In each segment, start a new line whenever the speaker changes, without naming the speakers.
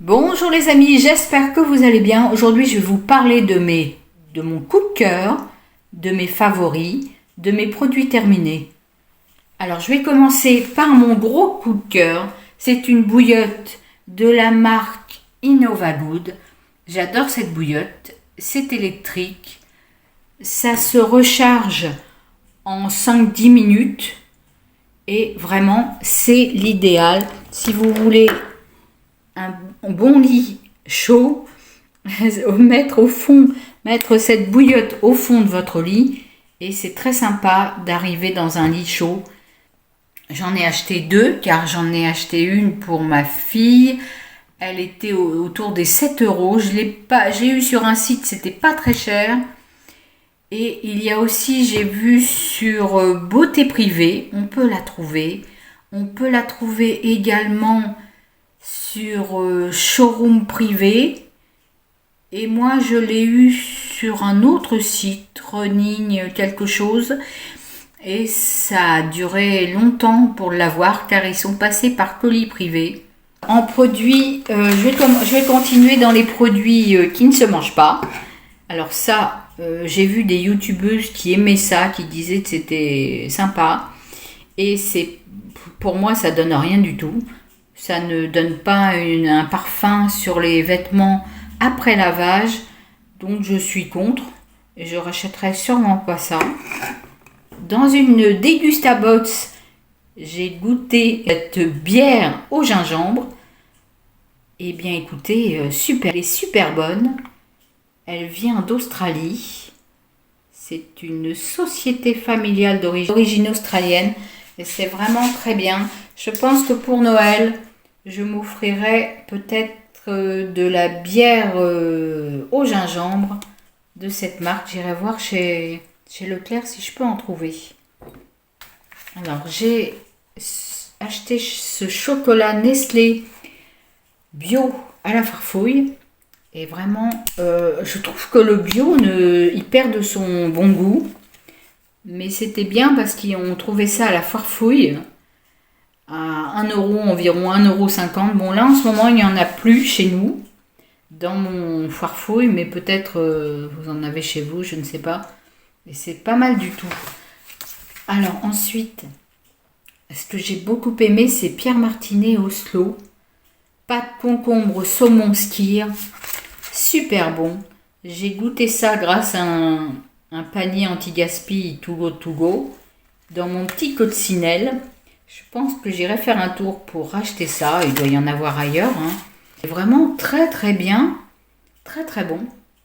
Bonjour les amis, j'espère que vous allez bien. Aujourd'hui, je vais vous parler de mon coup de cœur, de mes favoris, de mes produits terminés. Alors, je vais commencer par mon gros coup de cœur. C'est une bouillotte de la marque Innovagood. J'adore cette bouillotte. C'est électrique. Ça se recharge en 5-10 minutes. Et vraiment, c'est l'idéal. Si vous voulez un bon lit chaud, mettre cette bouillotte au fond de votre lit, et c'est très sympa d'arriver dans un lit chaud. J'en ai acheté 2 car j'en ai acheté une pour ma fille. Elle était autour des 7 euros. J'ai eu sur un site, c'était pas très cher. Et il y a aussi, j'ai vu sur Beauté Privée, on peut la trouver. On peut la trouver également sur Showroom Privé. Et moi, je l'ai eu sur un autre site, Running quelque chose. Et ça a duré longtemps pour l'avoir car ils sont passés par colis privé. En produits, je vais continuer dans les produits qui ne se mangent pas. Alors ça, j'ai vu des youtubeuses qui aimaient ça, qui disaient que c'était sympa. Et pour moi, ça donne rien du tout. Ça ne donne pas un parfum sur les vêtements après lavage. Donc je suis contre. Et je rachèterai sûrement pas ça. Dans une Degustabox, j'ai goûté cette bière au gingembre. Eh bien écoutez, super, elle est super bonne. Elle vient d'Australie. C'est une société familiale d'origine australienne. Et c'est vraiment très bien. Je pense que pour Noël, je m'offrirai peut-être de la bière au gingembre de cette marque. J'irai voir chez Leclerc si je peux en trouver. Alors, j'ai acheté ce chocolat Nestlé bio à la farfouille. Et vraiment, je trouve que le bio, il perd de son bon goût. Mais c'était bien parce qu'on trouvait ça à la farfouille à 1 euro, environ 1,50 €. Bon, là, en ce moment, il n'y en a plus chez nous, dans mon farfouille, mais peut-être vous en avez chez vous, je ne sais pas. Et c'est pas mal du tout. Alors, ensuite, ce que j'ai beaucoup aimé, c'est Pierre Martinet Oslo. Pâte concombre saumon skyr. Super bon. J'ai goûté ça grâce à un panier anti-gaspi to go dans mon petit coccinelle. Je pense que j'irai faire un tour pour racheter ça. Il doit y en avoir ailleurs. C'est vraiment très très bien. Très très bon.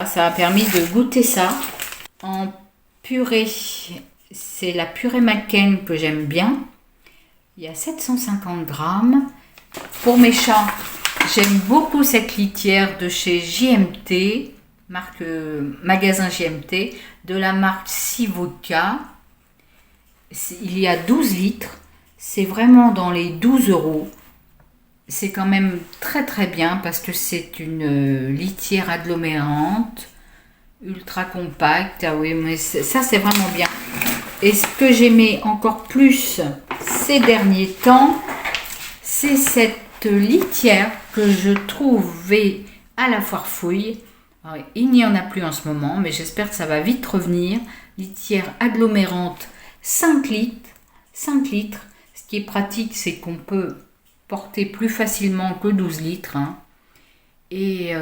Ça a permis de goûter ça. En purée, c'est la purée McCain que j'aime bien. Il y a 750 grammes. Pour mes chats, j'aime beaucoup cette litière de chez JMT, magasin JMT, de la marque Sivoca. Il y a 12 litres. C'est vraiment dans les 12 euros. C'est quand même très très bien parce que c'est une litière agglomérante, ultra compacte. Ah oui, mais ça c'est vraiment bien. Et ce que j'aimais encore plus ces derniers temps, c'est cette litière que je trouvais à la foire fouille. Alors, il n'y en a plus en ce moment, mais j'espère que ça va vite revenir. Litière agglomérante 5 litres. 5 litres. Ce qui est pratique, c'est qu'on peut porter plus facilement que 12 litres. Et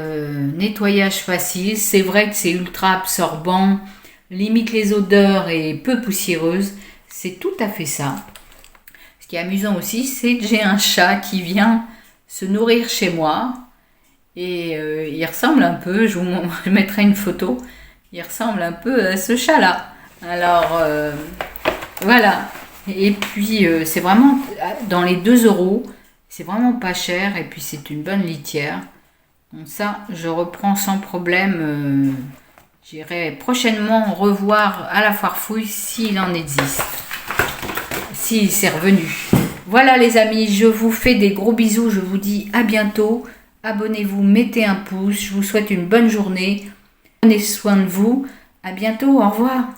nettoyage facile. C'est vrai que c'est ultra absorbant, limite les odeurs et peu poussiéreuse. C'est tout à fait ça. Ce qui est amusant aussi, c'est que j'ai un chat qui vient se nourrir chez moi. Et il ressemble un peu, je vous mettrai une photo, il ressemble un peu à ce chat-là. Alors, voilà. Et puis, c'est vraiment, dans les 2 euros, c'est vraiment pas cher. Et puis, c'est une bonne litière. Donc ça, je reprends sans problème. J'irai prochainement revoir à la foire fouille s'il en existe. S'il s'est revenu. Voilà les amis, je vous fais des gros bisous. Je vous dis à bientôt. Abonnez-vous, mettez un pouce. Je vous souhaite une bonne journée. Prenez soin de vous. À bientôt, au revoir.